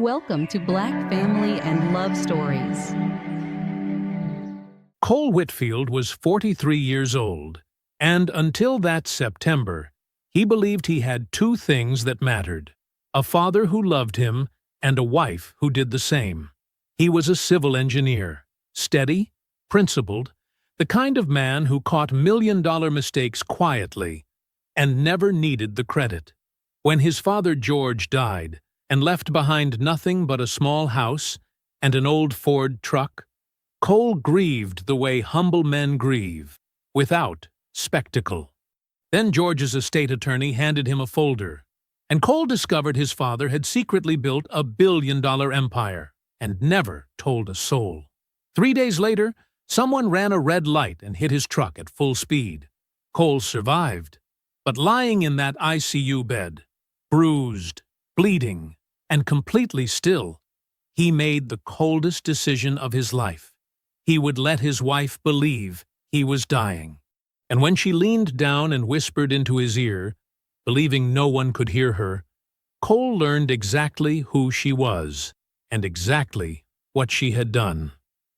Welcome to Black Family and Love Stories. Cole Whitfield was 43 years old, and until that September, he believed he had two things that mattered: a father who loved him and a wife who did the same. He was a civil engineer, steady, principled, the kind of man who caught million-dollar mistakes quietly and never needed the credit. When his father George died and left behind nothing but a small house and an old Ford truck, Cole grieved the way humble men grieve, without spectacle. Then George's estate attorney handed him a folder, and Cole discovered his father had secretly built a billion-dollar empire and never told a soul. 3 days later, someone ran a red light and hit his truck at full speed. Cole survived, but lying in that ICU bed, bruised, bleeding, and completely still, he made the coldest decision of his life. He would let his wife believe he was dying. And when she leaned down and whispered into his ear, believing no one could hear her, Cole learned exactly who she was and exactly what she had done.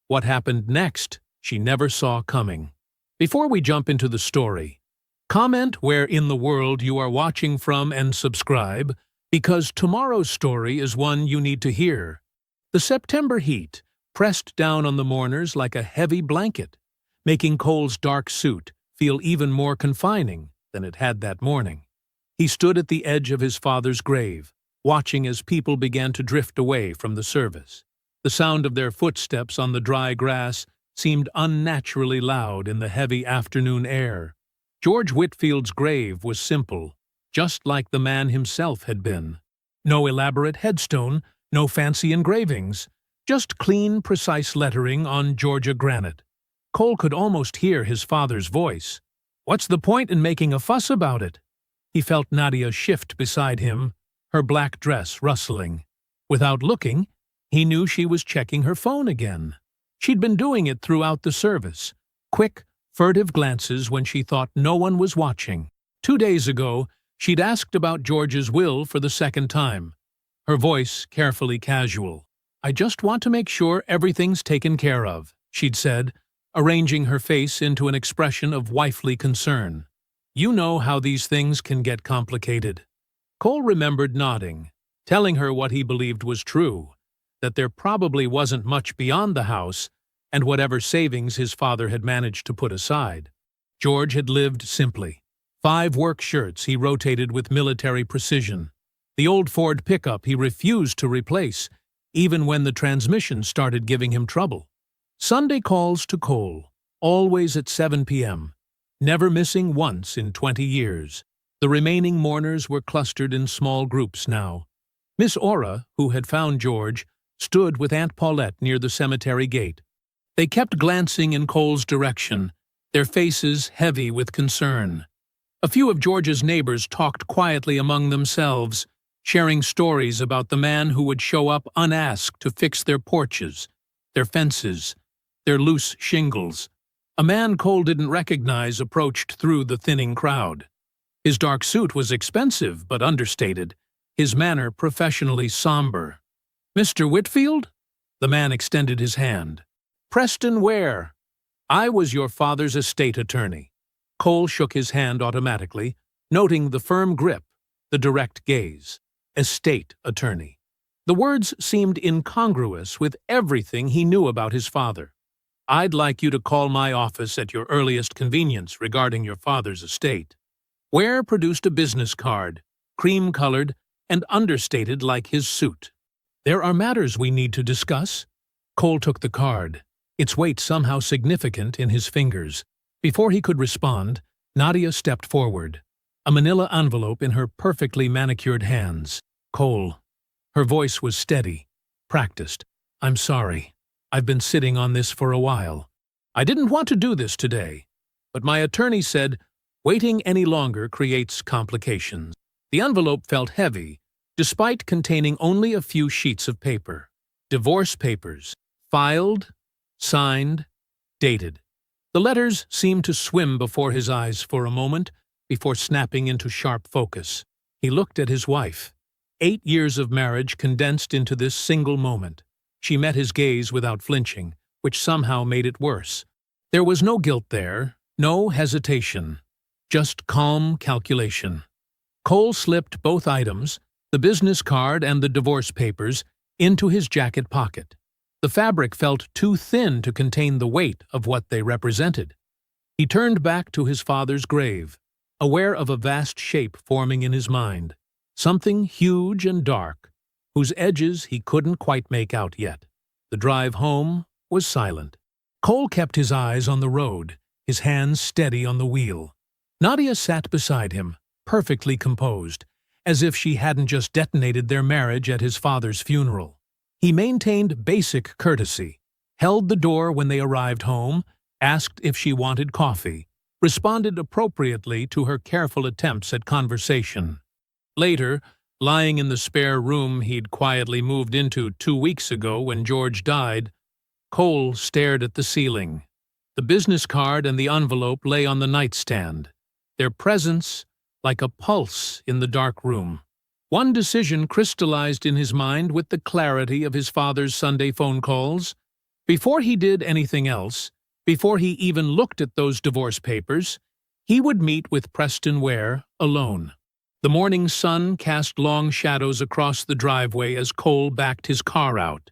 What happened next, she never saw coming. Before we jump into the story, comment where in the world you are watching from and subscribe, because tomorrow's story is one you need to hear. The September heat pressed down on the mourners like a heavy blanket, making Cole's dark suit feel even more confining than it had that morning. He stood at the edge of his father's grave, watching as people began to drift away from the service. The sound of their footsteps on the dry grass seemed unnaturally loud in the heavy afternoon air. George Whitfield's grave was simple, just like the man himself had been. No elaborate headstone, no fancy engravings, just clean, precise lettering on Georgia granite. Cole could almost hear his father's voice. "What's the point in making a fuss about it?" He felt Nadia shift beside him, her black dress rustling. Without looking, he knew she was checking her phone again. She'd been doing it throughout the service, quick, furtive glances when she thought no one was watching. 2 days ago, she'd asked about George's will for the second time, her voice carefully casual. "I just want to make sure everything's taken care of," she'd said, arranging her face into an expression of wifely concern. "You know how these things can get complicated." Cole remembered nodding, telling her what he believed was true, that there probably wasn't much beyond the house and whatever savings his father had managed to put aside. George had lived simply. 5 work shirts he rotated with military precision. The old Ford pickup he refused to replace, even when the transmission started giving him trouble. Sunday calls to Cole, always at 7 p.m., never missing once in 20 years. The remaining mourners were clustered in small groups now. Miss Ora, who had found George, stood with Aunt Paulette near the cemetery gate. They kept glancing in Cole's direction, their faces heavy with concern. A few of George's neighbors talked quietly among themselves, sharing stories about the man who would show up unasked to fix their porches, their fences, their loose shingles. A man Cole didn't recognize approached through the thinning crowd. His dark suit was expensive but understated, his manner professionally somber. "Mr. Whitfield?" The man extended his hand. "Preston Ware. I was your father's estate attorney." Cole shook his hand automatically, noting the firm grip, the direct gaze. Estate attorney. The words seemed incongruous with everything he knew about his father. "I'd like you to call my office at your earliest convenience regarding your father's estate." Ware produced a business card, cream-colored and understated like his suit. "There are matters we need to discuss." Cole took the card, its weight somehow significant in his fingers. Before he could respond, Nadia stepped forward, a manila envelope in her perfectly manicured hands. "Cole." Her voice was steady, practiced. "I'm sorry. I've been sitting on this for a while. I didn't want to do this today, but my attorney said waiting any longer creates complications." The envelope felt heavy, despite containing only a few sheets of paper. Divorce papers, filed, signed, dated. The letters seemed to swim before his eyes for a moment, before snapping into sharp focus. He looked at his wife. 8 years of marriage condensed into this single moment. She met his gaze without flinching, which somehow made it worse. There was no guilt there, no hesitation, just calm calculation. Cole slipped both items, the business card and the divorce papers, into his jacket pocket. The fabric felt too thin to contain the weight of what they represented. He turned back to his father's grave, aware of a vast shape forming in his mind, something huge and dark, whose edges he couldn't quite make out yet. The drive home was silent. Cole kept his eyes on the road, his hands steady on the wheel. Nadia sat beside him, perfectly composed, as if she hadn't just detonated their marriage at his father's funeral. He maintained basic courtesy, held the door when they arrived home, asked if she wanted coffee, responded appropriately to her careful attempts at conversation. Later, lying in the spare room he'd quietly moved into 2 weeks ago when George died, Cole stared at the ceiling. The business card and the envelope lay on the nightstand, their presence like a pulse in the dark room. One decision crystallized in his mind with the clarity of his father's Sunday phone calls. Before he did anything else, before he even looked at those divorce papers, he would meet with Preston Ware alone. The morning sun cast long shadows across the driveway as Cole backed his car out.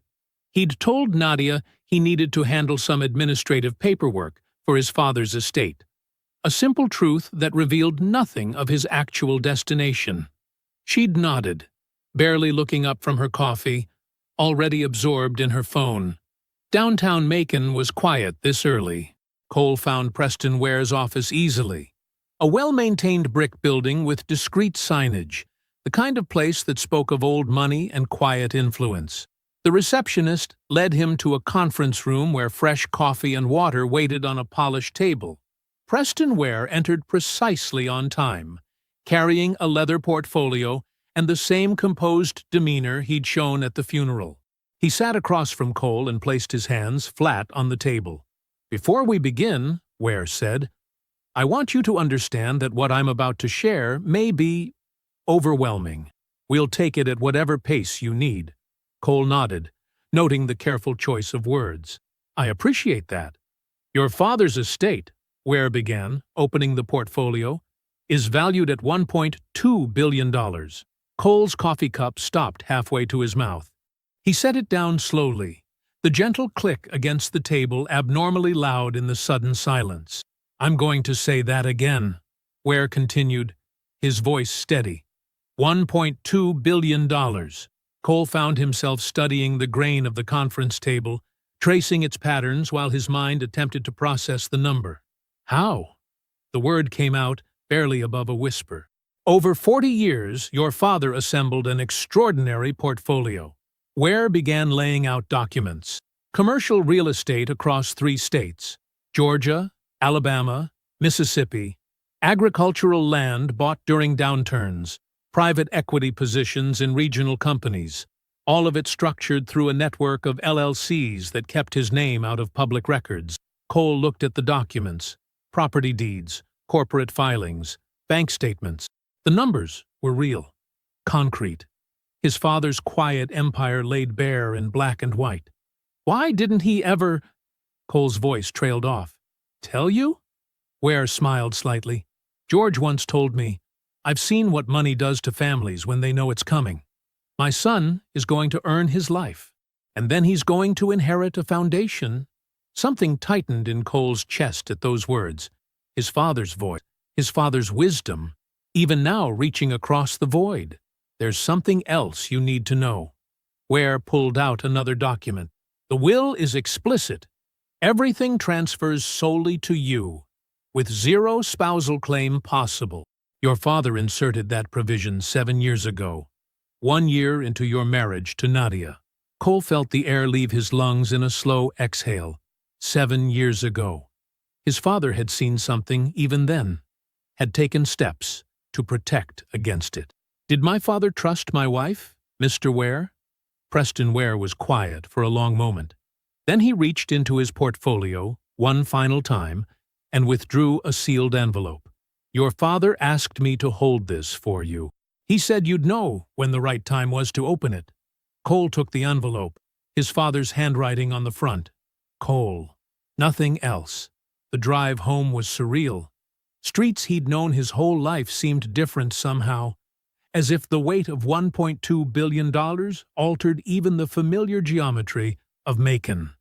He'd told Nadia he needed to handle some administrative paperwork for his father's estate, a simple truth that revealed nothing of his actual destination. She'd nodded, barely looking up from her coffee, already absorbed in her phone. Downtown Macon was quiet this early. Cole found Preston Ware's office easily. A well-maintained brick building with discreet signage, the kind of place that spoke of old money and quiet influence. The receptionist led him to a conference room where fresh coffee and water waited on a polished table. Preston Ware entered precisely on time, carrying a leather portfolio and the same composed demeanor he'd shown at the funeral. He sat across from Cole and placed his hands flat on the table. "Before we begin," Ware said, "I want you to understand that what I'm about to share may be overwhelming. We'll take it at whatever pace you need." Cole nodded, noting the careful choice of words. "I appreciate that. Your father's estate," Ware began, opening the portfolio, "is valued at $1.2 billion. Cole's coffee cup stopped halfway to his mouth. He set it down slowly, the gentle click against the table abnormally loud in the sudden silence. "I'm going to say that again," Ware continued, his voice steady. $1.2 billion. Cole found himself studying the grain of the conference table, tracing its patterns while his mind attempted to process the number. "How?" The word came out, barely above a whisper. "Over 40 years, your father assembled an extraordinary portfolio." Ware began laying out documents. Commercial real estate across 3 states, Georgia, Alabama, Mississippi, agricultural land bought during downturns, private equity positions in regional companies, all of it structured through a network of LLCs that kept his name out of public records. Cole looked at the documents, property deeds, corporate filings, bank statements. The numbers were real, concrete. His father's quiet empire laid bare in black and white. "Why didn't he ever—" Cole's voice trailed off. "Tell you?" Ware smiled slightly. "George once told me, I've seen what money does to families when they know it's coming. My son is going to earn his life, and then he's going to inherit a foundation." Something tightened in Cole's chest at those words. His father's voice, his father's wisdom, even now reaching across the void. "There's something else you need to know." Ware pulled out another document. "The will is explicit. Everything transfers solely to you, with 0 spousal claim possible. Your father inserted that provision 7 years ago, 1 year into your marriage to Nadia." Cole felt the air leave his lungs in a slow exhale. 7 years ago. His father had seen something even then, had taken steps to protect against it. "Did my father trust my wife, Mr. Ware?" Preston Ware was quiet for a long moment. Then he reached into his portfolio one final time and withdrew a sealed envelope. "Your father asked me to hold this for you." He said you'd know when the right time was to open it. Cole took the envelope, his father's handwriting on the front. Cole. Nothing else. The drive home was surreal. Streets he'd known his whole life seemed different somehow, as if the weight of $1.2 billion altered even the familiar geometry of Macon.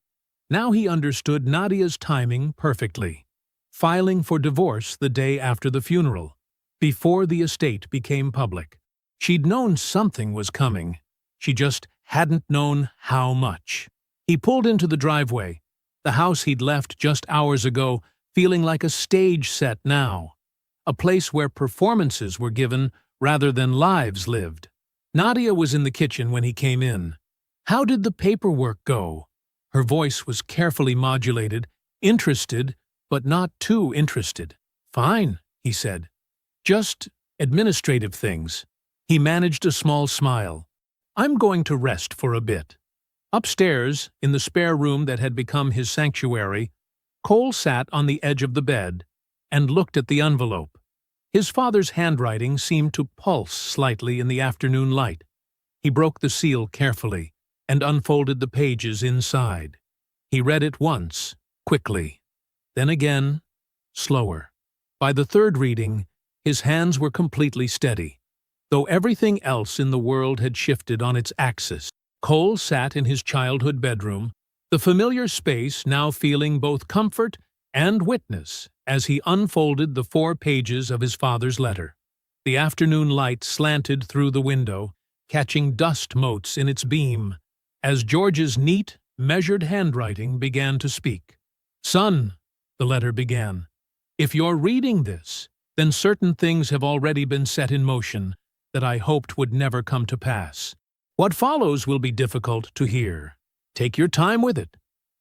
Now he understood Nadia's timing perfectly. Filing for divorce the day after the funeral, before the estate became public. She'd known something was coming. She just hadn't known how much. He pulled into the driveway, the house he'd left just hours ago, feeling like a stage set now, a place where performances were given rather than lives lived. Nadia was in the kitchen when he came in. How did the paperwork go? Her voice was carefully modulated, interested, but not too interested. Fine, he said. Just administrative things. He managed a small smile. I'm going to rest for a bit. Upstairs, in the spare room that had become his sanctuary, Cole sat on the edge of the bed and looked at the envelope. His father's handwriting seemed to pulse slightly in the afternoon light. He broke the seal carefully and unfolded the pages inside. He read it once, quickly. Then again, slower. By the third reading, his hands were completely steady, though everything else in the world had shifted on its axis. Cole sat in his childhood bedroom, the familiar space now feeling both comfort and witness as he unfolded the 4 pages of his father's letter. The afternoon light slanted through the window, catching dust motes in its beam, as George's neat, measured handwriting began to speak. Son, the letter began, if you're reading this, then certain things have already been set in motion that I hoped would never come to pass. What follows will be difficult to hear. Take your time with it.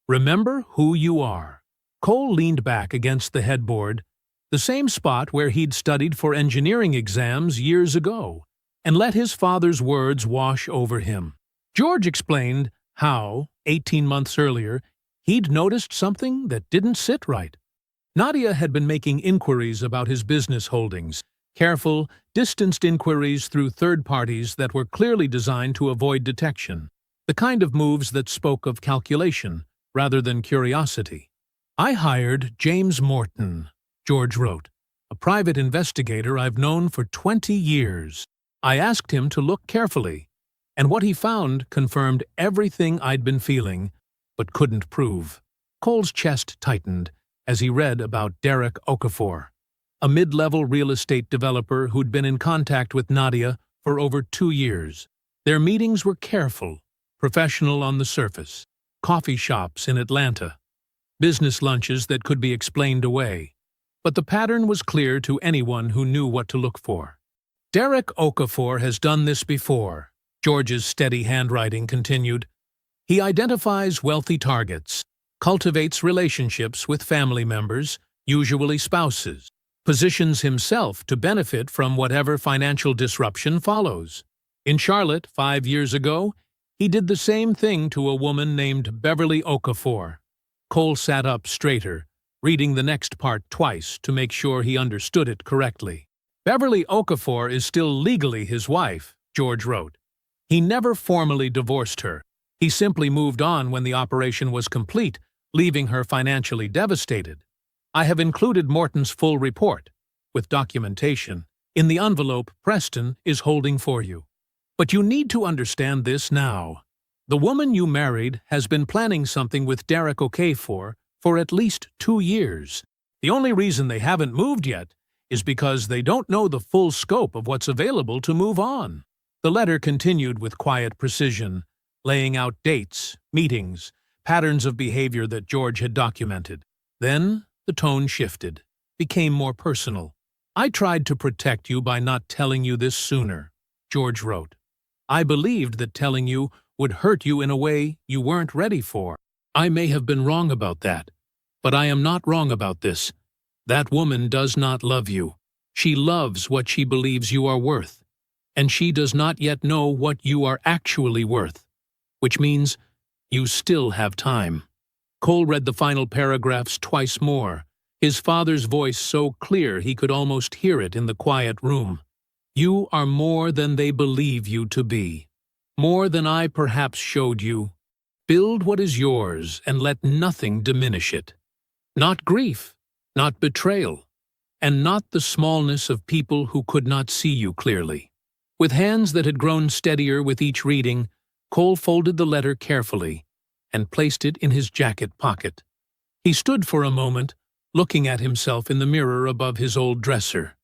Remember who you are. Cole leaned back against the headboard, the same spot where he'd studied for engineering exams years ago, and let his father's words wash over him. George explained how, 18 months earlier, he'd noticed something that didn't sit right. Nadia had been making inquiries about his business holdings, careful, distanced inquiries through third parties that were clearly designed to avoid detection, the kind of moves that spoke of calculation rather than curiosity. I hired James Morton, George wrote, a private investigator I've known for 20 years. I asked him to look carefully, and what he found confirmed everything I'd been feeling, but couldn't prove. Cole's chest tightened as he read about Derek Okafor, a mid-level real estate developer who'd been in contact with Nadia for over 2 years. Their meetings were careful, professional on the surface, coffee shops in Atlanta, business lunches that could be explained away. But the pattern was clear to anyone who knew what to look for. Derek Okafor has done this before, George's steady handwriting continued. He identifies wealthy targets, cultivates relationships with family members, usually spouses, positions himself to benefit from whatever financial disruption follows. In Charlotte, 5 years ago, he did the same thing to a woman named Beverly Okafor. Cole sat up straighter, reading the next part twice to make sure he understood it correctly. Beverly Okafor is still legally his wife, George wrote. He never formally divorced her. He simply moved on when the operation was complete, leaving her financially devastated. I have included Morton's full report, with documentation, in the envelope Preston is holding for you. But you need to understand this now. The woman you married has been planning something with Derek Okafor for at least 2 years. The only reason they haven't moved yet is because they don't know the full scope of what's available to move on. The letter continued with quiet precision, laying out dates, meetings, patterns of behavior that George had documented. Then the tone shifted, became more personal. I tried to protect you by not telling you this sooner, George wrote. I believed that telling you would hurt you in a way you weren't ready for. I may have been wrong about that, but I am not wrong about this. That woman does not love you. She loves what she believes you are worth, and she does not yet know what you are actually worth, which means you still have time. Cole read the final paragraphs twice more, his father's voice so clear he could almost hear it in the quiet room. You are more than they believe you to be, more than I perhaps showed you. Build what is yours and let nothing diminish it. Not grief, not betrayal, and not the smallness of people who could not see you clearly. With hands that had grown steadier with each reading, Cole folded the letter carefully and placed it in his jacket pocket. He stood for a moment, looking at himself in the mirror above his old dresser.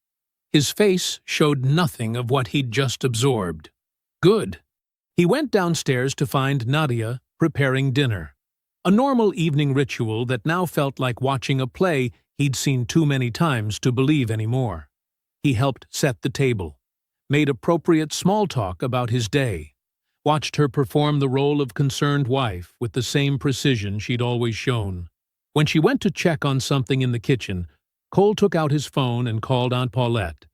His face showed nothing of what he'd just absorbed. Good. He went downstairs to find Nadia preparing dinner. A normal evening ritual that now felt like watching a play he'd seen too many times to believe anymore. He helped set the table, made appropriate small talk about his day, watched her perform the role of concerned wife with the same precision she'd always shown. When she went to check on something in the kitchen, Cole took out his phone and called Aunt Paulette.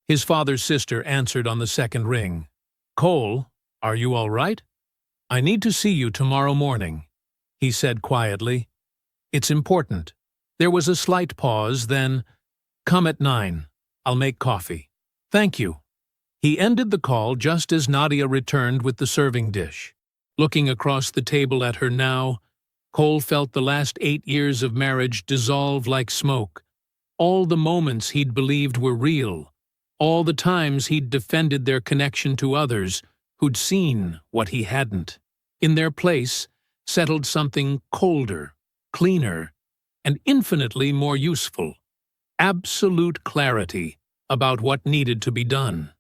His father's sister answered on the second ring. "Cole, are you all right? I need to see you tomorrow morning," he said quietly. "It's important." There was a slight pause, then, "Come at 9. I'll make coffee." "Thank you." He ended the call just as Nadia returned with the serving dish. Looking across the table at her now, Cole felt the last 8 years of marriage dissolve like smoke. All the moments he'd believed were real, all the times he'd defended their connection to others who'd seen what he hadn't. In their place settled something colder, cleaner, and infinitely more useful. Absolute clarity about what needed to be done.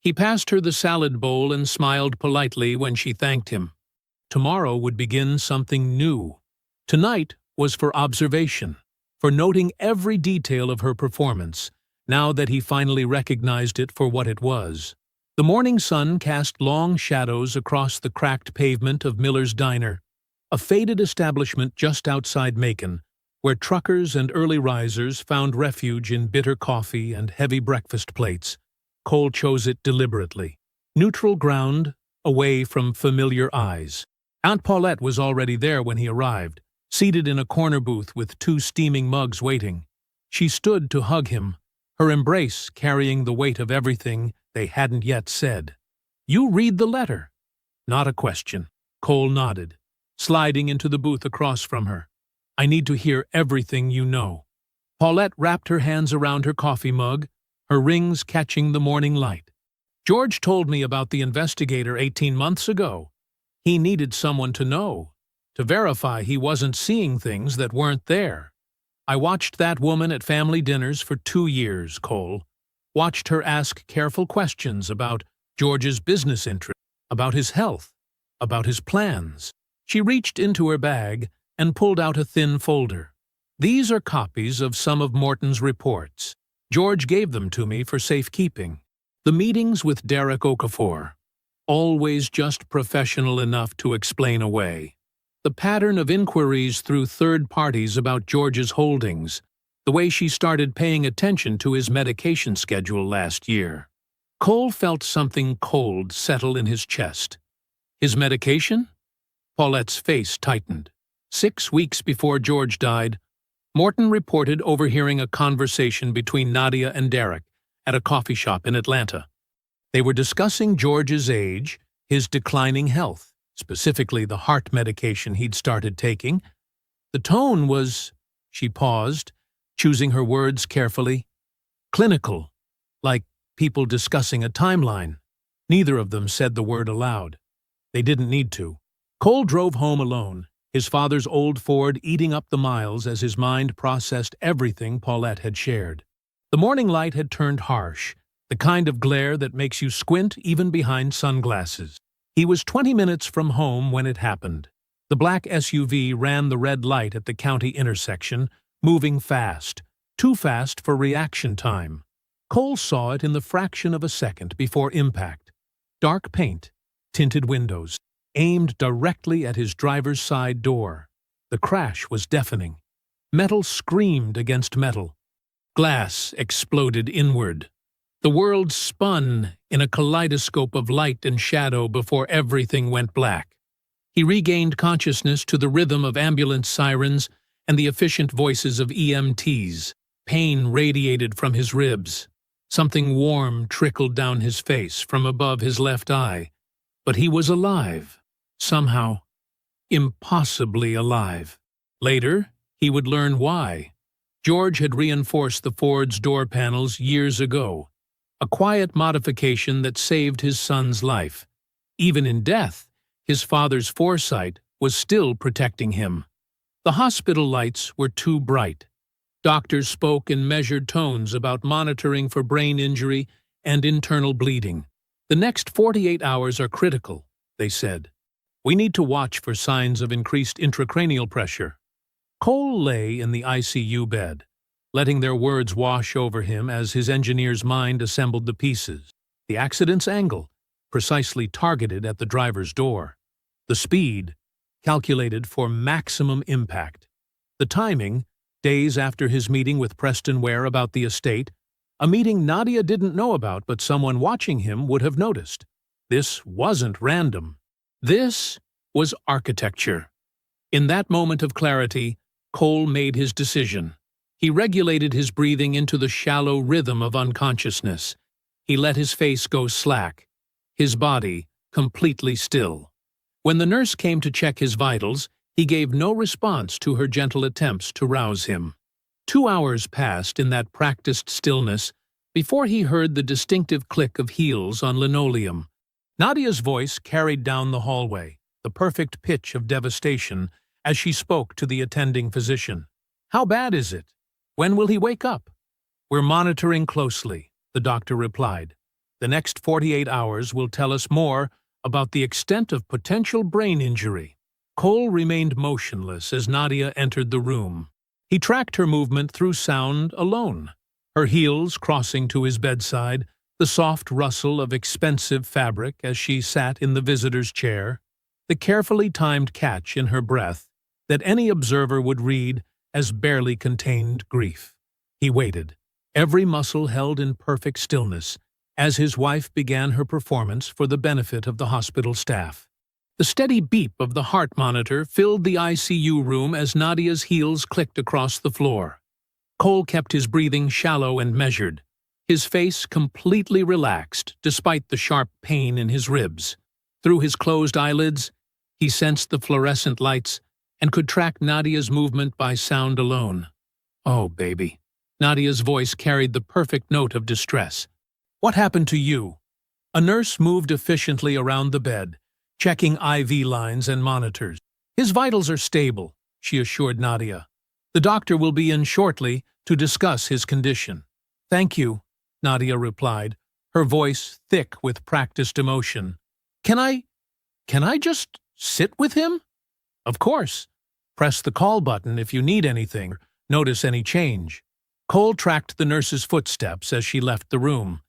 He passed her the salad bowl and smiled politely when she thanked him. Tomorrow would begin something new. Tonight was for observation, for noting every detail of her performance, now that he finally recognized it for what it was. The morning sun cast long shadows across the cracked pavement of Miller's Diner, a faded establishment just outside Macon, where truckers and early risers found refuge in bitter coffee and heavy breakfast plates. Cole chose it deliberately. Neutral ground, away from familiar eyes. Aunt Paulette was already there when he arrived, seated in a corner booth with 2 steaming mugs waiting. She stood to hug him, her embrace carrying the weight of everything they hadn't yet said. "You read the letter." "Not a question." Cole nodded, sliding into the booth across from her. "I need to hear everything you know." Paulette wrapped her hands around her coffee mug, her rings catching the morning light. "George told me about the investigator 18 months ago. He needed someone to know, to verify he wasn't seeing things that weren't there. I watched that woman at family dinners for 2 years, Cole. Watched her ask careful questions about George's business interests, about his health, about his plans." She reached into her bag and pulled out a thin folder. "These are copies of some of Morton's reports. George gave them to me for safekeeping. The meetings with Derek Okafor, always just professional enough to explain away. The pattern of inquiries through third parties about George's holdings, the way she started paying attention to his medication schedule last year." Cole felt something cold settle in his chest. "His medication?" Paulette's face tightened. 6 weeks before George died, Morton reported overhearing a conversation between Nadia and Derek at a coffee shop in Atlanta. They were discussing George's age, his declining health, specifically the heart medication he'd started taking. The tone was, she paused, choosing her words carefully, clinical, like people discussing a timeline. Neither of them said the word aloud. They didn't need to. Cole drove home alone, his father's old Ford eating up the miles as his mind processed everything Paulette had shared. The morning light had turned harsh, the kind of glare that makes you squint even behind sunglasses. He was 20 minutes from home when it happened. The black SUV ran the red light at the county intersection, moving fast, too fast for reaction time. Cole saw it in the fraction of a second before impact. Dark paint, tinted windows, aimed directly at his driver's side door. The crash was deafening. Metal screamed against metal. Glass exploded inward. The world spun in a kaleidoscope of light and shadow before everything went black. He regained consciousness to the rhythm of ambulance sirens and the efficient voices of EMTs. Pain radiated from his ribs. Something warm trickled down his face from above his left eye, but he was alive, somehow, impossibly alive. Later, he would learn why. George had reinforced the Ford's door panels years ago, a quiet modification that saved his son's life. Even in death, his father's foresight was still protecting him. The hospital lights were too bright. Doctors spoke in measured tones about monitoring for brain injury and internal bleeding. The next 48 hours are critical, they said. We need to watch for signs of increased intracranial pressure. Cole lay in the ICU bed, letting their words wash over him as his engineer's mind assembled the pieces. The accident's angle, precisely targeted at the driver's door. The speed, calculated for maximum impact. The timing, days after his meeting with Preston Ware about the estate, a meeting Nadia didn't know about but someone watching him would have noticed. This wasn't random. This was architecture. In that moment of clarity, Cole made his decision. He regulated his breathing into the shallow rhythm of unconsciousness. He let his face go slack, his body completely still. When the nurse came to check his vitals, he gave no response to her gentle attempts to rouse him. 2 hours passed in that practiced stillness before he heard the distinctive click of heels on linoleum. Nadia's voice carried down the hallway, the perfect pitch of devastation, as she spoke to the attending physician. "How bad is it? When will he wake up?" "We're monitoring closely," the doctor replied. "The next 48 hours will tell us more about the extent of potential brain injury." Cole remained motionless as Nadia entered the room. He tracked her movement through sound alone, her heels crossing to his bedside, the soft rustle of expensive fabric as she sat in the visitor's chair, the carefully timed catch in her breath that any observer would read as barely contained grief. He waited, every muscle held in perfect stillness, as his wife began her performance for the benefit of the hospital staff. The steady beep of the heart monitor filled the ICU room as Nadia's heels clicked across the floor. Cole kept his breathing shallow and measured, his face completely relaxed despite the sharp pain in his ribs. Through his closed eyelids, he sensed the fluorescent lights and could track Nadia's movement by sound alone. "Oh, baby." Nadia's voice carried the perfect note of distress. "What happened to you?" A nurse moved efficiently around the bed, checking IV lines and monitors. "His vitals are stable," she assured Nadia. "The doctor will be in shortly to discuss his condition." "Thank you," Nadia replied, her voice thick with practiced emotion. Can I just sit with him?" "Of course. Press the call button if you need anything, notice any change." Cole tracked the nurse's footsteps as she left the room.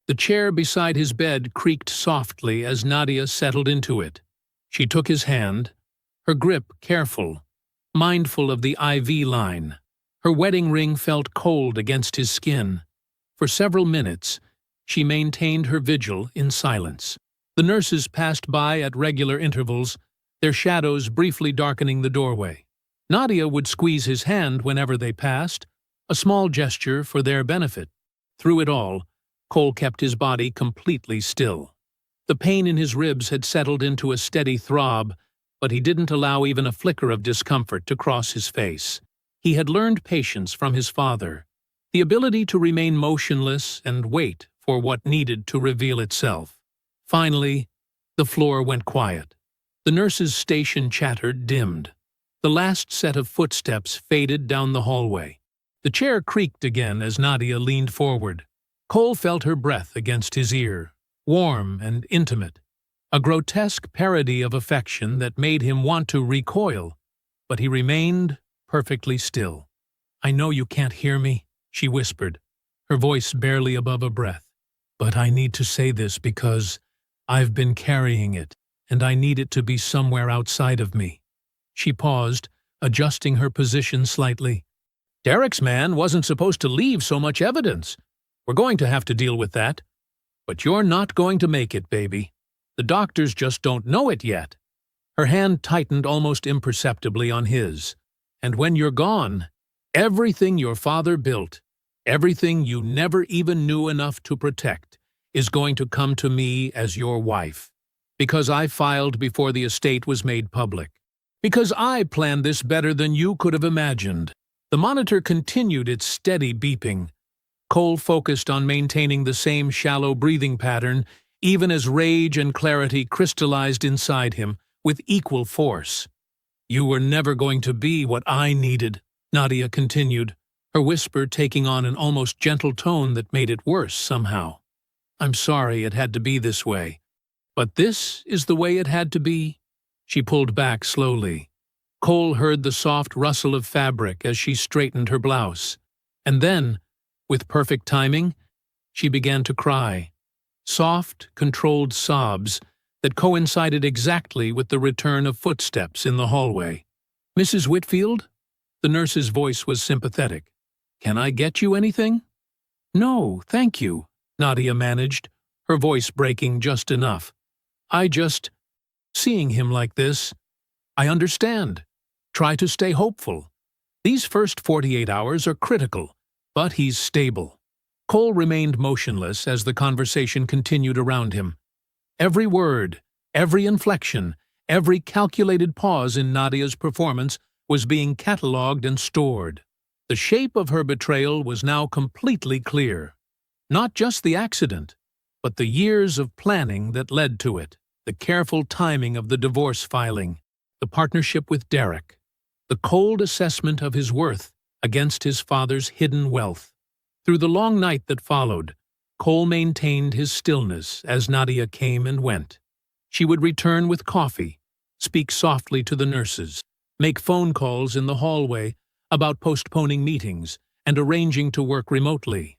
The chair beside his bed creaked softly as Nadia settled into it. She took his hand, her grip careful, mindful of the IV line. Her wedding ring felt cold against his skin. For several minutes, she maintained her vigil in silence. The nurses passed by at regular intervals, their shadows briefly darkening the doorway. Nadia would squeeze his hand whenever they passed, a small gesture for their benefit. Through it all, Cole kept his body completely still. The pain in his ribs had settled into a steady throb, but he didn't allow even a flicker of discomfort to cross his face. He had learned patience from his father, the ability to remain motionless and wait for what needed to reveal itself. Finally, the floor went quiet. The nurse's station chatter dimmed. The last set of footsteps faded down the hallway. The chair creaked again as Nadia leaned forward. Cole felt her breath against his ear, warm and intimate, a grotesque parody of affection that made him want to recoil, but he remained perfectly still. "I know you can't hear me," she whispered, her voice barely above a breath, "but I need to say this because I've been carrying it, and I need it to be somewhere outside of me." She paused, adjusting her position slightly. "Derek's man wasn't supposed to leave so much evidence. We're going to have to deal with that. But you're not going to make it, baby. The doctors just don't know it yet." Her hand tightened almost imperceptibly on his. "And when you're gone, everything your father built, Everything you never even knew enough to protect is going to come to me as your wife, because I filed before the estate was made public, because I planned this better than you could have imagined." The monitor continued its steady beeping. Cole focused on maintaining the same shallow breathing pattern, even as rage and clarity crystallized inside him with equal force. "You were never going to be what I needed," Nadia continued, her whisper taking on an almost gentle tone that made it worse somehow. "I'm sorry it had to be this way, but this is the way it had to be." She pulled back slowly. Cole heard the soft rustle of fabric as she straightened her blouse. And then, with perfect timing, she began to cry. Soft, controlled sobs that coincided exactly with the return of footsteps in the hallway. "Mrs. Whitfield?" The nurse's voice was sympathetic. "Can I get you anything?" "No, thank you," Nadia managed, her voice breaking just enough. Seeing him like this, I understand. Try to stay hopeful. These first 48 hours are critical, but he's stable." Cole remained motionless as the conversation continued around him. Every word, every inflection, every calculated pause in Nadia's performance was being catalogued and stored. The shape of her betrayal was now completely clear. Not just the accident, but the years of planning that led to it, the careful timing of the divorce filing, the partnership with Derek, the cold assessment of his worth against his father's hidden wealth. Through the long night that followed, Cole maintained his stillness as Nadia came and went. She would return with coffee, speak softly to the nurses, make phone calls in the hallway about postponing meetings and arranging to work remotely.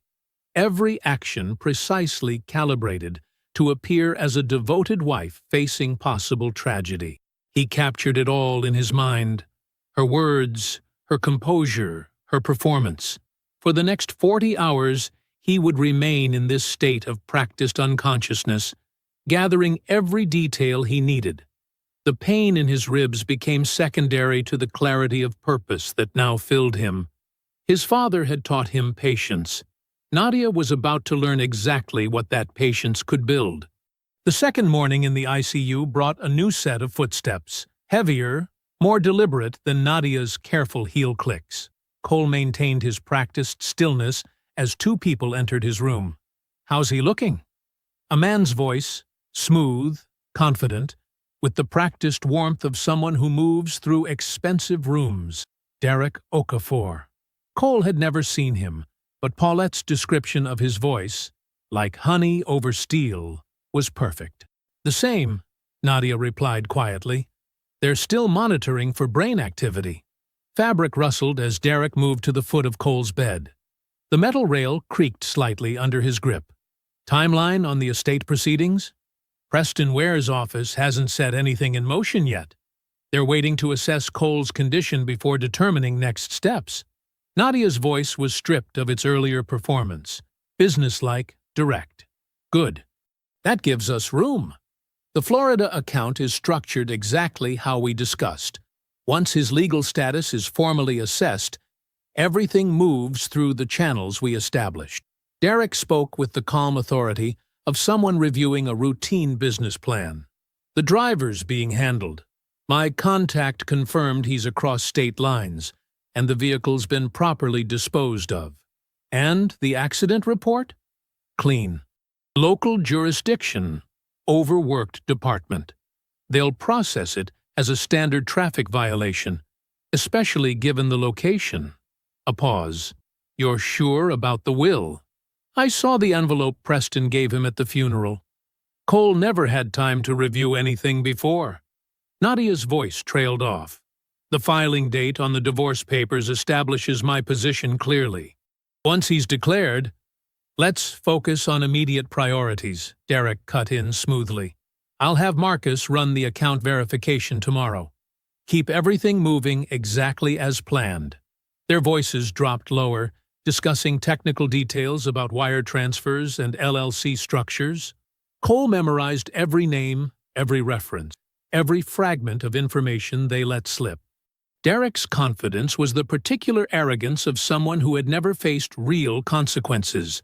Every action precisely calibrated to appear as a devoted wife facing possible tragedy. He captured it all in his mind. Her words, her composure, her performance. For the next 40 hours, he would remain in this state of practiced unconsciousness, gathering every detail he needed. The pain in his ribs became secondary to the clarity of purpose that now filled him. His father had taught him patience. Nadia was about to learn exactly what that patience could build. The second morning in the ICU brought a new set of footsteps, heavier, more deliberate than Nadia's careful heel clicks. Cole maintained his practiced stillness as two people entered his room. "How's he looking?" A man's voice, smooth, confident, with the practiced warmth of someone who moves through expensive rooms. Derek Okafor. Cole had never seen him, but Paulette's description of his voice, like honey over steel, was perfect. "The same," Nadia replied quietly. "They're still monitoring for brain activity." Fabric rustled as Derek moved to the foot of Cole's bed. The metal rail creaked slightly under his grip. "Timeline on the estate proceedings?" "Preston Ware's office hasn't set anything in motion yet. They're waiting to assess Cole's condition before determining next steps." Nadia's voice was stripped of its earlier performance, businesslike, direct. "Good. That gives us room. The Florida account is structured exactly how we discussed. Once his legal status is formally assessed, everything moves through the channels we established." Derek spoke with the calm authority of someone reviewing a routine business plan. "The driver's being handled. My contact confirmed he's across state lines, and the vehicle's been properly disposed of. And the accident report? Clean. Local jurisdiction. Overworked department. They'll process it as a standard traffic violation, especially given the location." A pause. "You're sure about the will?" "I saw the envelope Preston gave him at the funeral. Cole never had time to review anything before." Nadia's voice trailed off. "The filing date on the divorce papers establishes my position clearly. Once he's declared—" "Let's focus on immediate priorities," Derek cut in smoothly. "I'll have Marcus run the account verification tomorrow. Keep everything moving exactly as planned." Their voices dropped lower, discussing technical details about wire transfers and LLC structures. Cole memorized every name, every reference, every fragment of information they let slip. Derek's confidence was the particular arrogance of someone who had never faced real consequences,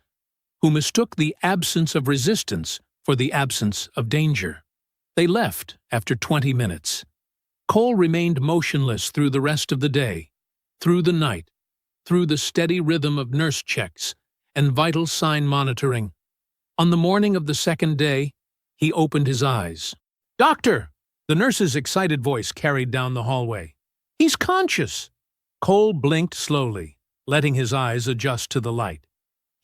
who mistook the absence of resistance for the absence of danger. They left after 20 minutes. Cole remained motionless through the rest of the day, through the night, through the steady rhythm of nurse checks and vital sign monitoring. On the morning of the second day, he opened his eyes. "Doctor!" The nurse's excited voice carried down the hallway. "He's conscious!" Cole blinked slowly, letting his eyes adjust to the light.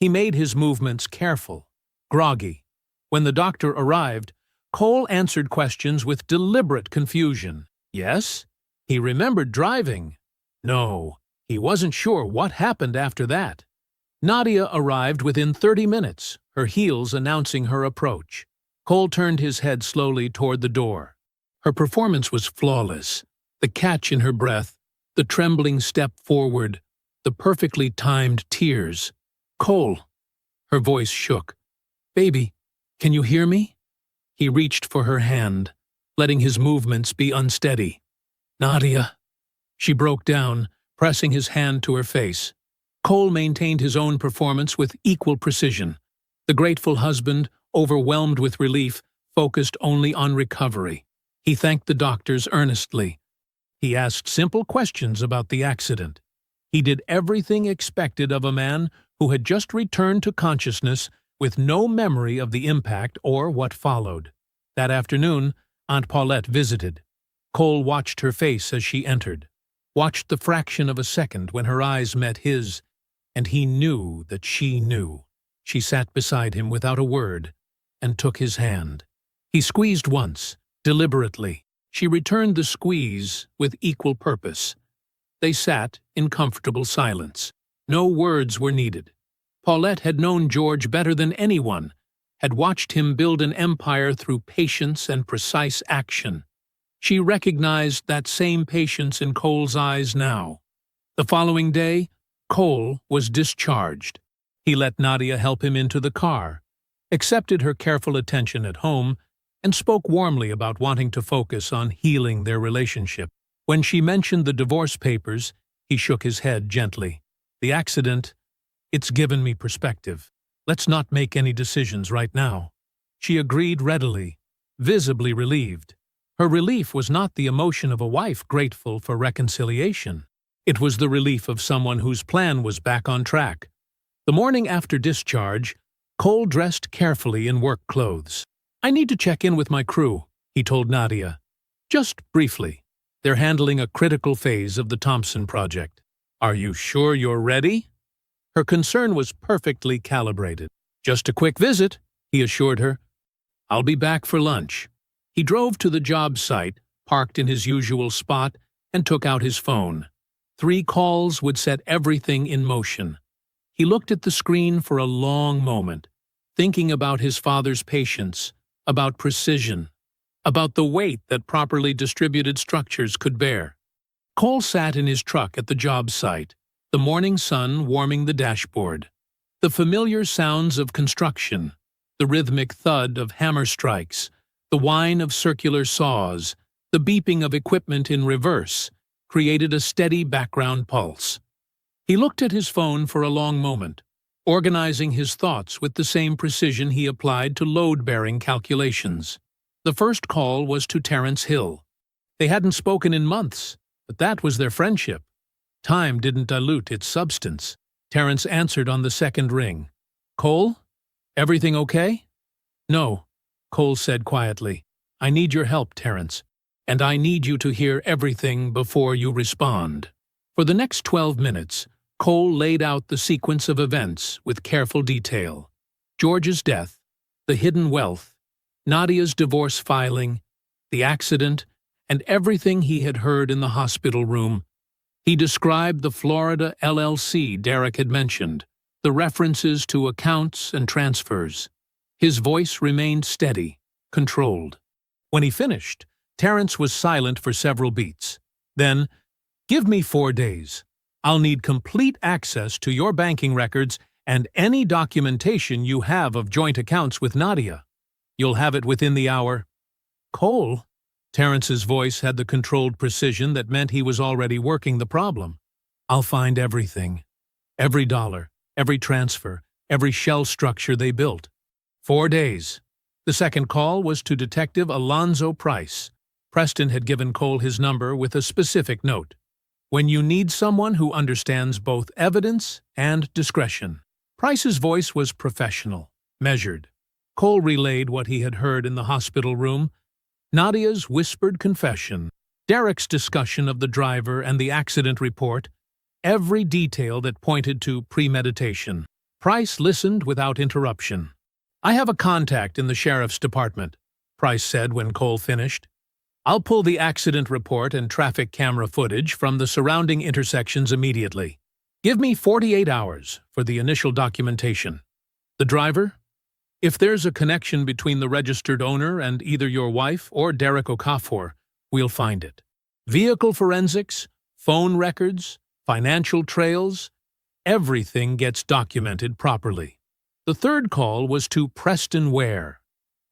He made his movements careful, groggy. When the doctor arrived, Cole answered questions with deliberate confusion. Yes, he remembered driving. No, he wasn't sure what happened after that. Nadia arrived within 30 minutes, her heels announcing her approach. Cole turned his head slowly toward the door. Her performance was flawless. The catch in her breath, the trembling step forward, the perfectly timed tears. "Cole!" Her voice shook. "Baby, can you hear me?" He reached for her hand, letting his movements be unsteady. "Nadia." She broke down, pressing his hand to her face. Cole maintained his own performance with equal precision. The grateful husband, overwhelmed with relief, focused only on recovery. He thanked the doctors earnestly. He asked simple questions about the accident. He did everything expected of a man who had just returned to consciousness with no memory of the impact or what followed. That afternoon, Aunt Paulette visited. Cole watched her face as she entered, watched the fraction of a second when her eyes met his, and he knew that she knew. She sat beside him without a word and took his hand. He squeezed once, deliberately. She returned the squeeze with equal purpose. They sat in comfortable silence. No words were needed. Paulette had known George better than anyone, had watched him build an empire through patience and precise action. She recognized that same patience in Cole's eyes now. The following day, Cole was discharged. He let Nadia help him into the car, accepted her careful attention at home, and spoke warmly about wanting to focus on healing their relationship. When she mentioned the divorce papers, he shook his head gently. "The accident, it's given me perspective. Let's not make any decisions right now." She agreed readily, visibly relieved. Her relief was not the emotion of a wife grateful for reconciliation. It was the relief of someone whose plan was back on track. The morning after discharge, Cole dressed carefully in work clothes. "I need to check in with my crew," he told Nadia. "Just briefly. They're handling a critical phase of the Thompson project." "Are you sure you're ready?" Her concern was perfectly calibrated. "Just a quick visit," he assured her. "I'll be back for lunch." He drove to the job site, parked in his usual spot, and took out his phone. 3 calls would set everything in motion. He looked at the screen for a long moment, thinking about his father's patience, about precision, about the weight that properly distributed structures could bear. Cole sat in his truck at the job site, the morning sun warming the dashboard. The familiar sounds of construction, the rhythmic thud of hammer strikes, the whine of circular saws, the beeping of equipment in reverse, created a steady background pulse. He looked at his phone for a long moment, organizing his thoughts with the same precision he applied to load-bearing calculations. The first call was to Terence Hill. They hadn't spoken in months, but that was their friendship. Time didn't dilute its substance. Terence answered on the second ring. "Cole? Everything okay?" "No," Cole said quietly. "I need your help, Terence, and I need you to hear everything before you respond." For the next 12 minutes, Cole laid out the sequence of events with careful detail. George's death, the hidden wealth, Nadia's divorce filing, the accident, and everything he had heard in the hospital room. He described the Florida LLC Derek had mentioned, the references to accounts and transfers. His voice remained steady, controlled. When he finished, Terence was silent for several beats. Then, "Give me 4 days. I'll need complete access to your banking records and any documentation you have of joint accounts with Nadia. You'll have it within the hour." "Cole, Terrence's voice had the controlled precision that meant he was already working the problem. "I'll find everything. Every dollar, every transfer, every shell structure they built." 4 days. The second call was to Detective Alonzo Price. Preston had given Cole his number with a specific note: "When you need someone who understands both evidence and discretion." Price's voice was professional, measured. Cole relayed what he had heard in the hospital room: Nadia's whispered confession, Derek's discussion of the driver and the accident report, every detail that pointed to premeditation. Price listened without interruption. "I have a contact in the sheriff's department," Price said when Cole finished. "I'll pull the accident report and traffic camera footage from the surrounding intersections immediately. Give me 48 hours for the initial documentation." "The driver? If there's a connection between the registered owner and either your wife or Derek Okafor, we'll find it. Vehicle forensics, phone records, financial trails, everything gets documented properly." The third call was to Preston Ware.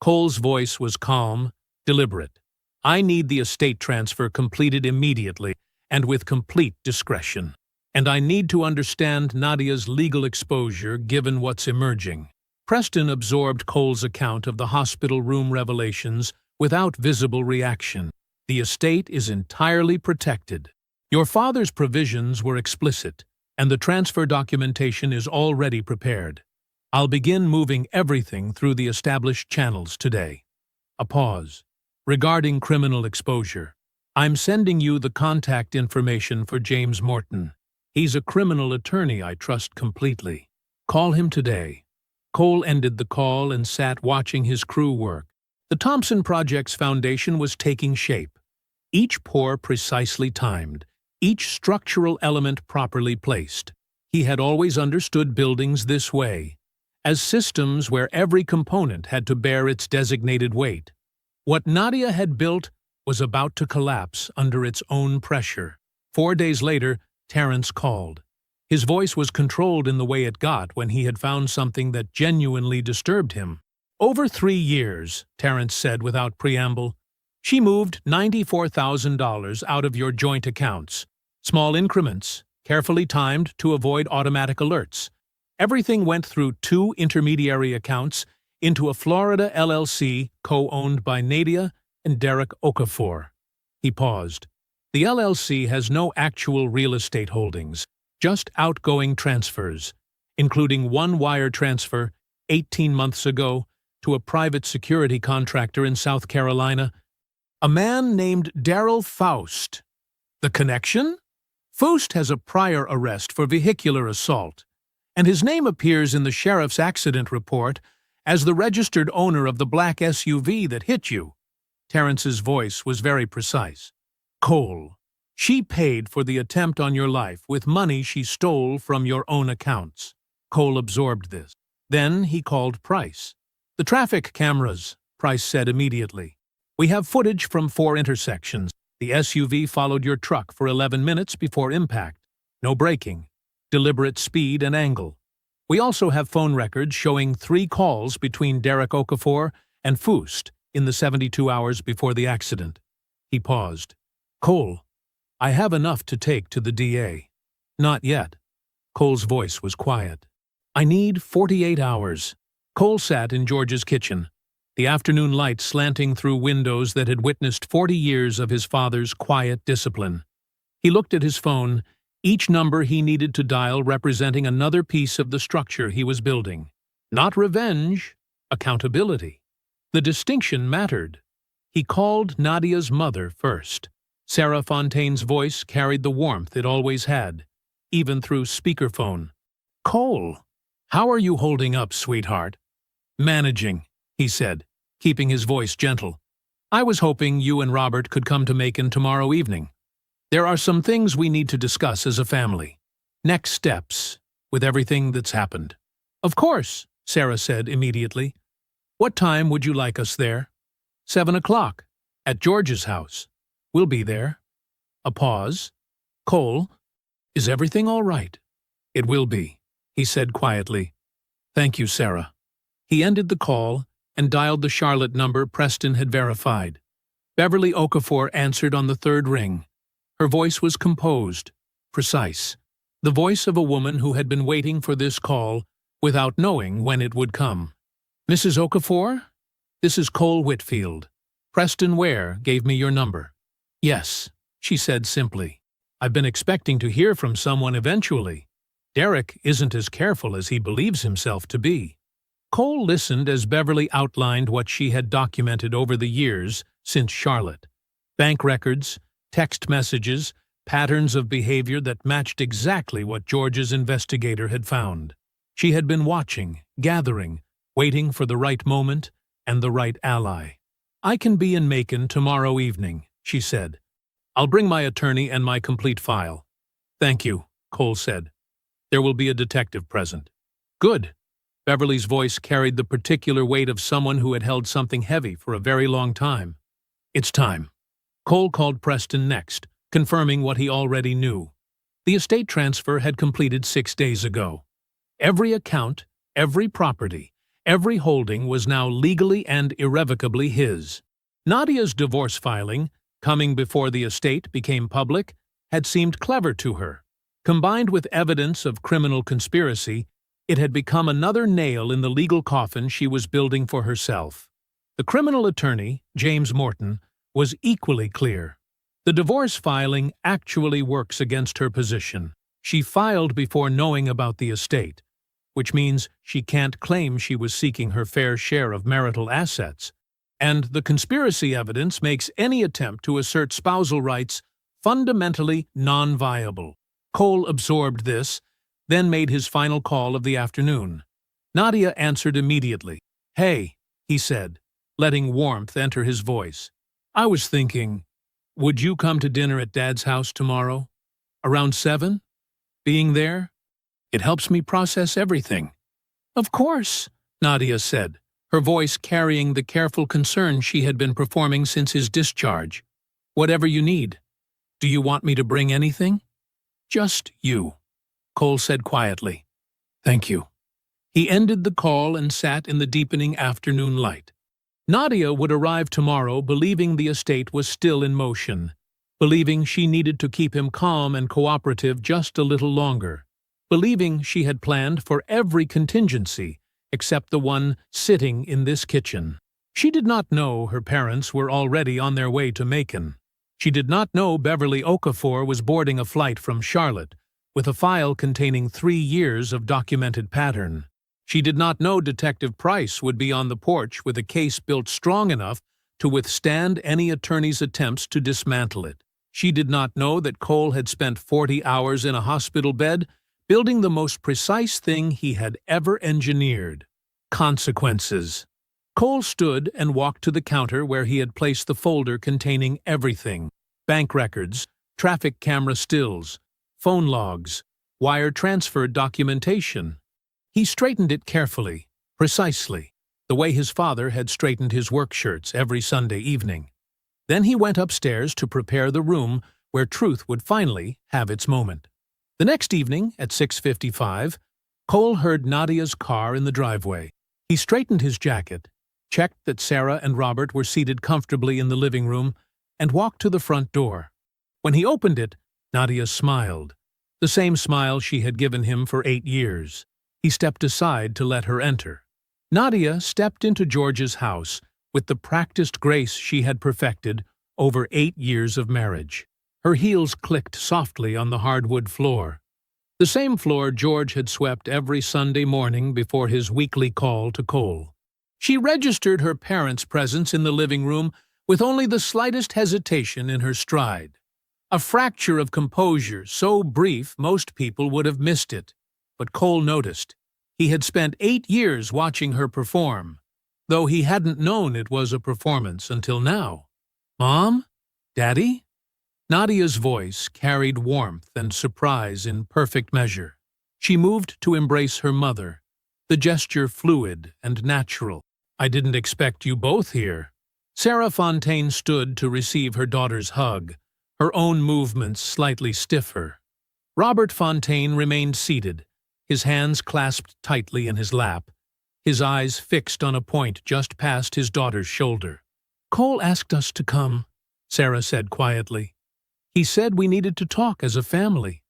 Cole's voice was calm, deliberate. "I need the estate transfer completed immediately and with complete discretion. And I need to understand Nadia's legal exposure given what's emerging." Preston absorbed Cole's account of the hospital room revelations without visible reaction. "The estate is entirely protected. Your father's provisions were explicit, and the transfer documentation is already prepared. I'll begin moving everything through the established channels today." A pause. "Regarding criminal exposure, I'm sending you the contact information for James Morton. He's a criminal attorney I trust completely. Call him today." Cole ended the call and sat watching his crew work. The Thompson Project's foundation was taking shape. Each pour precisely timed, each structural element properly placed. He had always understood buildings this way, as systems where every component had to bear its designated weight. What Nadia had built was about to collapse under its own pressure. 4 days later, Terrence called. His voice was controlled in the way it got when he had found something that genuinely disturbed him. "Over 3 years," Terrence said without preamble, "she moved $94,000 out of your joint accounts. Small increments, carefully timed to avoid automatic alerts. Everything went through 2 intermediary accounts into a Florida LLC co-owned by Nadia and Derek Okafor." He paused. "The LLC has no actual real estate holdings, just outgoing transfers, including one wire transfer 18 months ago to a private security contractor in South Carolina, a man named Daryl Faust. The connection? Faust has a prior arrest for vehicular assault, and his name appears in the sheriff's accident report as the registered owner of the black SUV that hit you." Terrence's voice was very precise. "Cole, she paid for the attempt on your life with money she stole from your own accounts." Cole absorbed this. Then he called Price. "The traffic cameras," Price said immediately. "We have footage from 4 intersections. The SUV followed your truck for 11 minutes before impact. No braking. Deliberate speed and angle. We also have phone records showing 3 calls between Derek Okafor and Faust in the 72 hours before the accident." He paused. "Cole, I have enough to take to the DA." "Not yet." Cole's voice was quiet. "I need 48 hours." Cole sat in George's kitchen, the afternoon light slanting through windows that had witnessed 40 years of his father's quiet discipline. He looked at his phone, each number he needed to dial representing another piece of the structure he was building. Not revenge, accountability. The distinction mattered. He called Nadia's mother first. Sarah Fontaine's voice carried the warmth it always had, even through speakerphone. "Cole, how are you holding up, sweetheart?" "Managing," he said, keeping his voice gentle. "I was hoping you and Robert could come to Macon tomorrow evening. There are some things we need to discuss as a family. Next steps, with everything that's happened." "Of course," Sarah said immediately. "What time would you like us there?" 7 o'clock, at George's house. We'll be there." A pause. "Cole, is everything all right?" "It will be," he said quietly. "Thank you, Sarah." He ended the call and dialed the Charlotte number Preston had verified. Beverly Okafor answered on the third ring. Her voice was composed, precise, the voice of a woman who had been waiting for this call without knowing when it would come. "Mrs. Okafor? This is Cole Whitfield. Preston Ware gave me your number." "Yes," she said simply. "I've been expecting to hear from someone eventually. Derek isn't as careful as he believes himself to be." Cole listened as Beverly outlined what she had documented over the years since Charlotte. Bank records, text messages, patterns of behavior that matched exactly what George's investigator had found. She had been watching, gathering, waiting for the right moment and the right ally. "I can be in Macon tomorrow evening," she said. "I'll bring my attorney and my complete file." "Thank you," Cole said. "There will be a detective present." "Good." Beverly's voice carried the particular weight of someone who had held something heavy for a very long time. "It's time." Cole called Preston next, confirming what he already knew. The estate transfer had completed 6 days ago. Every account, every property, every holding was now legally and irrevocably his. Nadia's divorce filing, coming before the estate became public, had seemed clever to her. Combined with evidence of criminal conspiracy, it had become another nail in the legal coffin she was building for herself. The criminal attorney, James Morton, was equally clear. The divorce filing actually works against her position. She filed before knowing about the estate, which means she can't claim she was seeking her fair share of marital assets. And the conspiracy evidence makes any attempt to assert spousal rights fundamentally non-viable. Cole absorbed this, then made his final call of the afternoon. Nadia answered immediately. "Hey," he said, letting warmth enter his voice. "I was thinking, would you come to dinner at Dad's house tomorrow? Around 7? Being there? It helps me process everything." "Of course," Nadia said, her voice carrying the careful concern she had been performing since his discharge. "Whatever you need. Do you want me to bring anything?" "Just you," Cole said quietly. "Thank you." He ended the call and sat in the deepening afternoon light. Nadia would arrive tomorrow believing the estate was still in motion, believing she needed to keep him calm and cooperative just a little longer, believing she had planned for every contingency except the one sitting in this kitchen. She did not know her parents were already on their way to Macon. She did not know Beverly Okafor was boarding a flight from Charlotte with a file containing 3 years of documented pattern. She did not know Detective Price would be on the porch with a case built strong enough to withstand any attorney's attempts to dismantle it. She did not know that Cole had spent 40 hours in a hospital bed building the most precise thing he had ever engineered: consequences. Cole stood and walked to the counter where he had placed the folder containing everything: bank records, traffic camera stills, phone logs, wire transfer documentation. He straightened it carefully, precisely, the way his father had straightened his work shirts every Sunday evening. Then he went upstairs to prepare the room where truth would finally have its moment. The next evening, at 6:55, Cole heard Nadia's car in the driveway. He straightened his jacket, checked that Sarah and Robert were seated comfortably in the living room, and walked to the front door. When he opened it, Nadia smiled, the same smile she had given him for 8 years. He stepped aside to let her enter. Nadia stepped into George's house with the practiced grace she had perfected over 8 years of marriage. Her heels clicked softly on the hardwood floor, the same floor George had swept every Sunday morning before his weekly call to Cole. She registered her parents' presence in the living room with only the slightest hesitation in her stride. A fracture of composure so brief most people would have missed it. But Cole noticed. He had spent 8 years watching her perform, though he hadn't known it was a performance until now. "Mom? Daddy?" Nadia's voice carried warmth and surprise in perfect measure. She moved to embrace her mother, the gesture fluid and natural. "I didn't expect you both here." Sarah Fontaine stood to receive her daughter's hug, her own movements slightly stiffer. Robert Fontaine remained seated, his hands clasped tightly in his lap, his eyes fixed on a point just past his daughter's shoulder. Cole asked us to come, Sarah said quietly. He said we needed to talk as a family.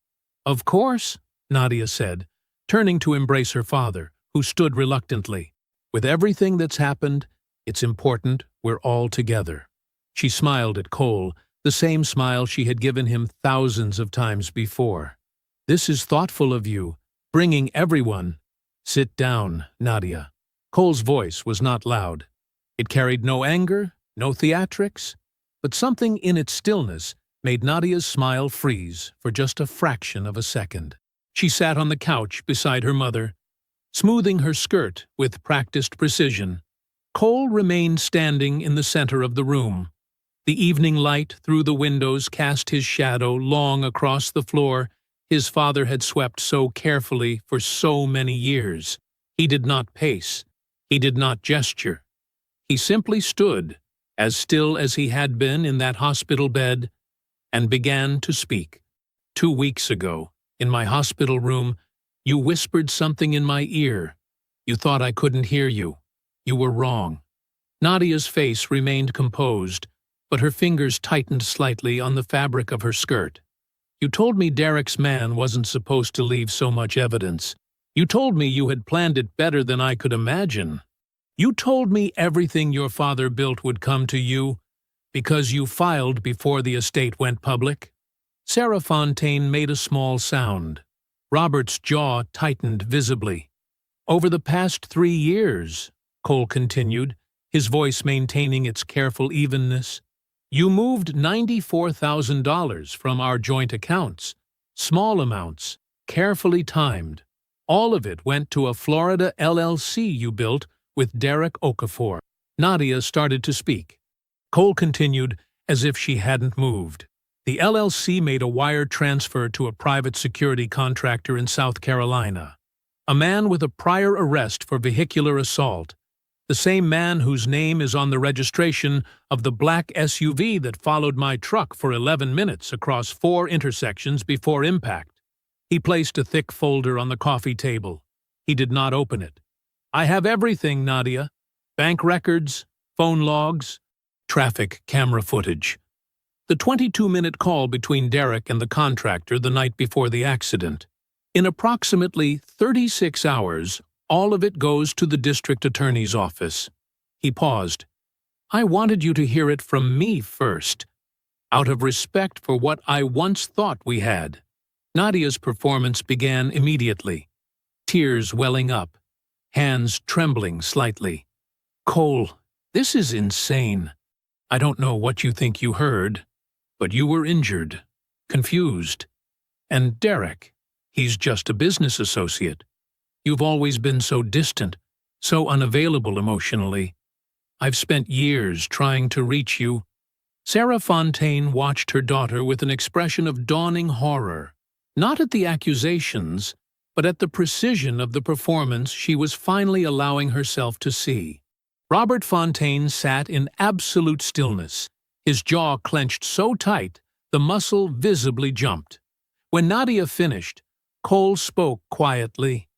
Of course, Nadia said, turning to embrace her father, who stood reluctantly. With everything that's happened, it's important we're all together. She smiled at Cole, the same smile she had given him thousands of times before. This is thoughtful of you, bringing everyone. Sit down, Nadia. Cole's voice was not loud. It carried no anger, no theatrics, but something in its stillness made Nadia's smile freeze for just a fraction of a second. She sat on the couch beside her mother, smoothing her skirt with practiced precision. Cole remained standing in the center of the room. The evening light through the windows cast his shadow long across the floor his father had swept so carefully for so many years. He did not pace. He did not gesture. He simply stood, as still as he had been in that hospital bed, and began to speak. 2 weeks ago, in my hospital room, you whispered something in my ear. You thought I couldn't hear you. You were wrong. Nadia's face remained composed, but her fingers tightened slightly on the fabric of her skirt. You told me Derek's man wasn't supposed to leave so much evidence. You told me you had planned it better than I could imagine. You told me everything your father built would come to you because you filed before the estate went public. Sarah Fontaine made a small sound. Robert's jaw tightened visibly. Over the past 3 years, Cole continued, his voice maintaining its careful evenness, you moved $94,000 from our joint accounts, small amounts, carefully timed. All of it went to a Florida LLC you built with Derek Okafor. Nadia started to speak. Cole continued as if she hadn't moved. The LLC made a wire transfer to a private security contractor in South Carolina, a man with a prior arrest for vehicular assault, the same man whose name is on the registration of the black SUV that followed my truck for 11 minutes across 4 intersections before impact. He placed a thick folder on the coffee table. He did not open it. I have everything, Nadia. Bank records, phone logs, traffic camera footage. The 22-minute call between Derek and the contractor the night before the accident. In approximately 36 hours, all of it goes to the district attorney's office. He paused. I wanted you to hear it from me first, out of respect for what I once thought we had. Nadia's performance began immediately, tears welling up, hands trembling slightly. Cole, this is insane. I don't know what you think you heard, but you were injured, confused. And Derek, he's just a business associate. You've always been so distant, so unavailable emotionally. I've spent years trying to reach you. Sarah Fontaine watched her daughter with an expression of dawning horror, not at the accusations, but at the precision of the performance she was finally allowing herself to see. Robert Fontaine sat in absolute stillness, his jaw clenched so tight the muscle visibly jumped. When Nadia finished, Cole spoke quietly.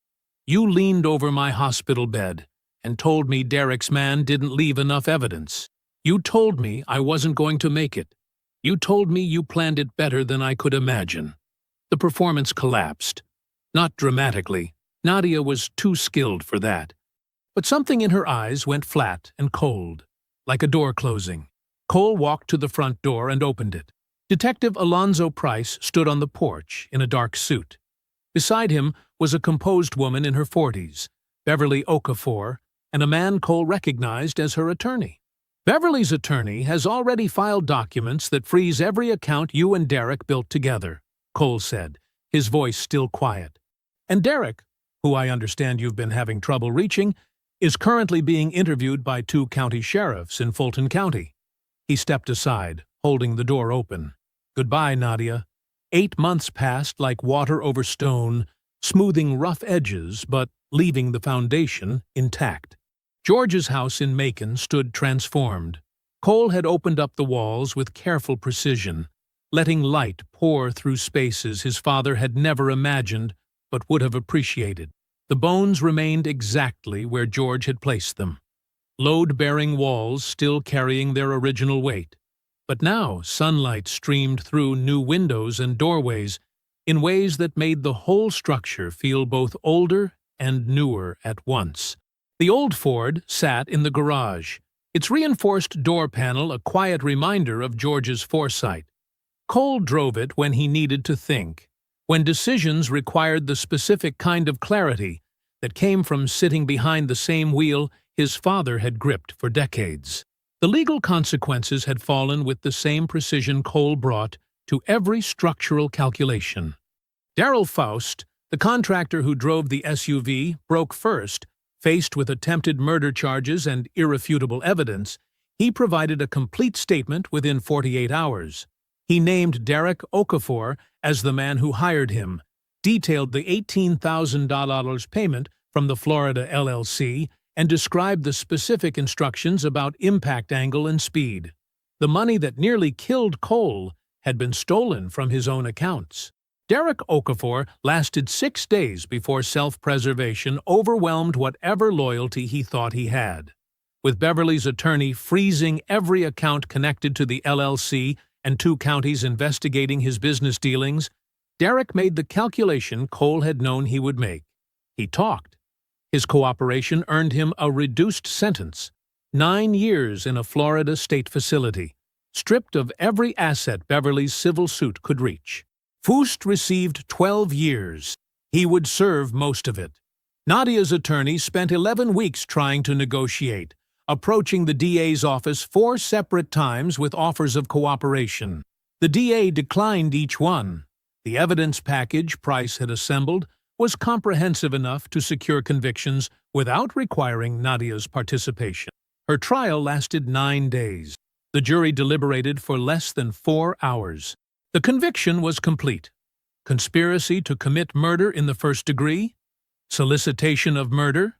You leaned over my hospital bed and told me Derek's man didn't leave enough evidence. You told me I wasn't going to make it. You told me you planned it better than I could imagine. The performance collapsed. Not dramatically. Nadia was too skilled for that. But something in her eyes went flat and cold, like a door closing. Cole walked to the front door and opened it. Detective Alonzo Price stood on the porch in a dark suit. Beside him was a composed woman in her 40s, Beverly Okafor, and a man Cole recognized as her attorney. Beverly's attorney has already filed documents that freeze every account you and Derek built together, Cole said, his voice still quiet. And Derek, who I understand you've been having trouble reaching, is currently being interviewed by 2 county sheriffs in Fulton County. He stepped aside, holding the door open. Goodbye, Nadia. 8 months passed like water over stone, smoothing rough edges but leaving the foundation intact. George's house in Macon stood transformed. Cole had opened up the walls with careful precision, letting light pour through spaces his father had never imagined but would have appreciated. The bones remained exactly where George had placed them. load-bearing walls still carrying their original weight. But now sunlight streamed through new windows and doorways in ways that made the whole structure feel both older and newer at once. The old Ford sat in the garage, its reinforced door panel a quiet reminder of George's foresight. Cole drove it when he needed to think, when decisions required the specific kind of clarity that came from sitting behind the same wheel his father had gripped for decades. The legal consequences had fallen with the same precision Cole brought to every structural calculation. Darrell Faust, the contractor who drove the SUV, broke first. Faced with attempted murder charges and irrefutable evidence, he provided a complete statement within 48 hours. He named Derek Okafor as the man who hired him, detailed the $18,000 payment from the Florida LLC, and described the specific instructions about impact angle and speed. The money that nearly killed Cole had been stolen from his own accounts. Derek Okafor lasted 6 days before self-preservation overwhelmed whatever loyalty he thought he had. With Beverly's attorney freezing every account connected to the LLC and 2 counties investigating his business dealings, Derek made the calculation Cole had known he would make. He talked. His cooperation earned him a reduced sentence, 9 years in a Florida state facility, stripped of every asset Beverly's civil suit could reach. Faust received 12 years. He would serve most of it. Nadia's attorney spent 11 weeks trying to negotiate, approaching the DA's office 4 separate times with offers of cooperation. The DA declined each one. The evidence package Price had assembled was comprehensive enough to secure convictions without requiring Nadia's participation. Her trial lasted 9 days. The jury deliberated for less than 4 hours. The conviction was complete. Conspiracy to commit murder in the first degree, solicitation of murder,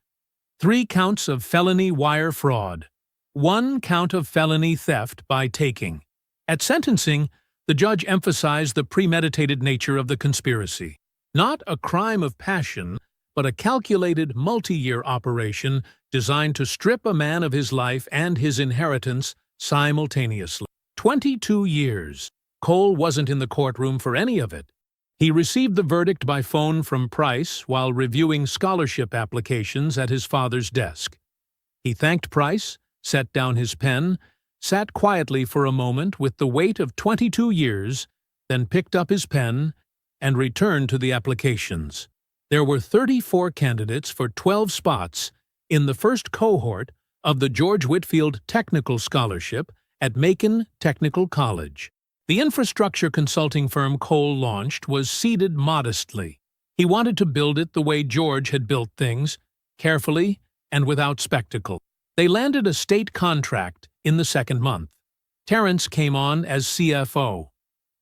3 counts of felony wire fraud, 1 count of felony theft by taking. At sentencing, the judge emphasized the premeditated nature of the conspiracy. Not a crime of passion, but a calculated multi-year operation designed to strip a man of his life and his inheritance simultaneously. 22 years. Cole wasn't in the courtroom for any of it. He received the verdict by phone from Price while reviewing scholarship applications at his father's desk. He thanked Price, set down his pen, sat quietly for a moment with the weight of 22 years, then picked up his pen and returned to the applications. There were 34 candidates for 12 spots in the first cohort of the George Whitfield Technical Scholarship at Macon Technical College. The infrastructure consulting firm Cole launched was seeded modestly. He wanted to build it the way George had built things, carefully and without spectacle. They landed a state contract in the 2nd month. Terrence came on as CFO,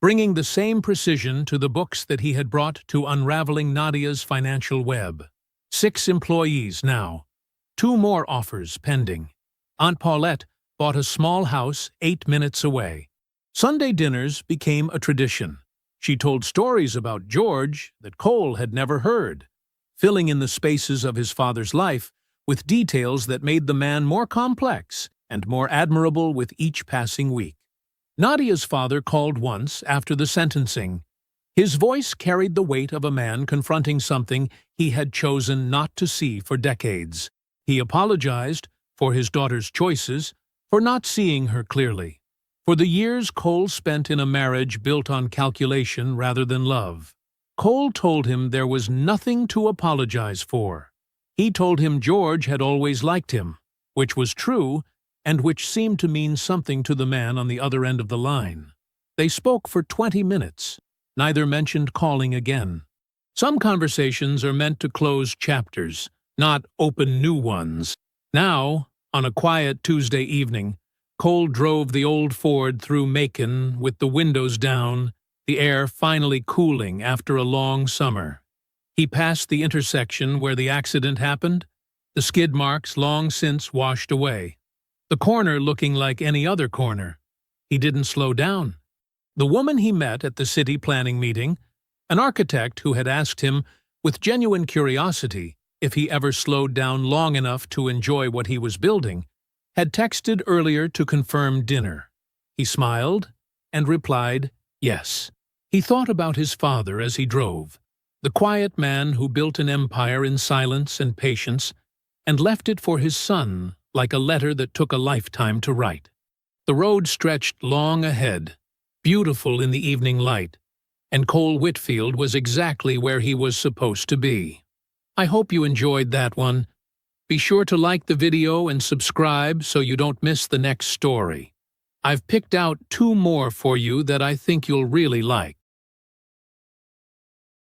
bringing the same precision to the books that he had brought to unraveling Nadia's financial web. 6 employees now, 2 more offers pending. Aunt Paulette bought a small house 8 minutes away. Sunday dinners became a tradition. She told stories about George that Cole had never heard, filling in the spaces of his father's life with details that made the man more complex and more admirable with each passing week. Nadia's father called once after the sentencing. His voice carried the weight of a man confronting something he had chosen not to see for decades. He apologized for his daughter's choices, for not seeing her clearly, for the years Cole spent in a marriage built on calculation rather than love. Cole told him there was nothing to apologize for. He told him George had always liked him, which was true and which seemed to mean something to the man on the other end of the line. They spoke for 20 minutes. Neither mentioned calling again. Some conversations are meant to close chapters, not open new ones. Now, on a quiet Tuesday evening, Cole drove the old Ford through Macon with the windows down, the air finally cooling after a long summer. He passed the intersection where the accident happened, the skid marks long since washed away. The corner looking like any other corner. He didn't slow down. The woman he met at the city planning meeting, an architect who had asked him with genuine curiosity if he ever slowed down long enough to enjoy what he was building, had texted earlier to confirm dinner. He smiled and replied, yes. He thought about his father as he drove, the quiet man who built an empire in silence and patience, and left it for his son like a letter that took a lifetime to write. The road stretched long ahead, beautiful in the evening light, and Cole Whitfield was exactly where he was supposed to be. I hope you enjoyed that one. Be sure to like the video and subscribe so you don't miss the next story. I've picked out 2 more for you that I think you'll really like.